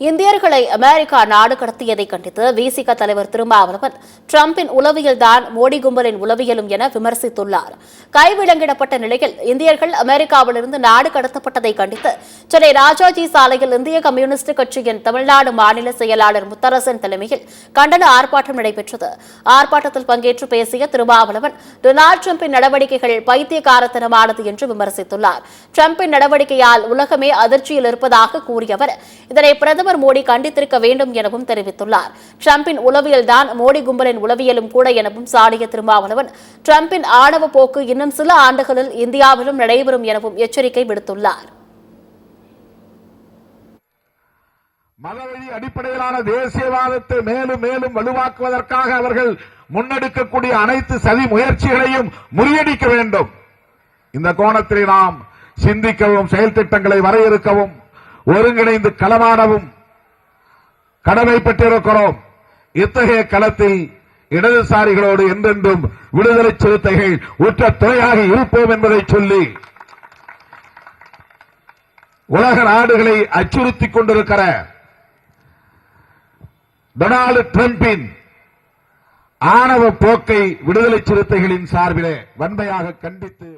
இந்தியர்களை அமெரிக்கா நாடு கடத்தியதை கண்டித்து விசிக தலைவர் திருமாவளவன் டிரம்பின் உளவியல்தான் மோடி கும்பலின் உளவியலும் என விமர்சித்துள்ளார். கைவிலங்கிடப்பட்ட நிலையில் இந்தியர்கள் அமெரிக்காவிலிருந்து நாடு கடத்தப்பட்டதை கண்டித்து சென்னை ராஜாஜி சாலையில் இந்திய கம்யூனிஸ்ட் கட்சியின் தமிழ்நாடு மாநில செயலாளர் முத்தரசன் தலைமையில் கண்டன ஆர்ப்பாட்டம் நடைபெற்றது. ஆர்ப்பாட்டத்தில் பங்கேற்று பேசிய திருமாவளவன் டொனால்டு டிரம்பின் நடவடிக்கைகள் பைத்தியக்காரத்தனமானது என்று விமர்சித்துள்ளார். டிரம்பின் நடவடிக்கையால் உலகமே அதிர்ச்சியில் இருப்பதாக கூறிய அவர் இதனை பிரதமர் மோடி கண்டித்திருக்க வேண்டும் எனவும் தெரிவித்துள்ளார். டிரம்பின் உளவியல்தான் மோடி கும்பலின் உளவியலும் கூட எனவும் சாடிய திருமாவளவன் டிரம்பின் ஆணவ போக்கு இன்னும் சில ஆண்டுகளில் இந்தியாவிலும் நடைபெறும் எனவும் எச்சரிக்கை விடுத்துள்ளார். மதவழி அடிப்படையிலான தேசியவாதத்தை மேலும் மேலும் வலுவாக்குவதற்காக அவர்கள் முன்னெடுக்கக்கூடிய அனைத்து சதி முயற்சிகளையும் முறியடிக்க வேண்டும். இந்த கோணத்தில் நாம் சிந்திக்கவும் செயல் திட்டங்களை வரையறுக்கவும் ஒருங்கிணைந்து களமாடவும் கடமைப்பட்டிருக்கிறோம். இத்தகைய களத்தில் இடதுசாரிகளோடு என்றென்றும் விடுதலை சிறுத்தைகள் உற்ற துணையாக இருப்போம் என்பதை சொல்லி உலக நாடுகளை அச்சுறுத்திக் கொண்டிருக்கிற டொனால்டு டிரம்பின் ஆணவ போக்கை விடுதலை சிறுத்தைகளின் சார்பிலே வன்மையாக கண்டித்து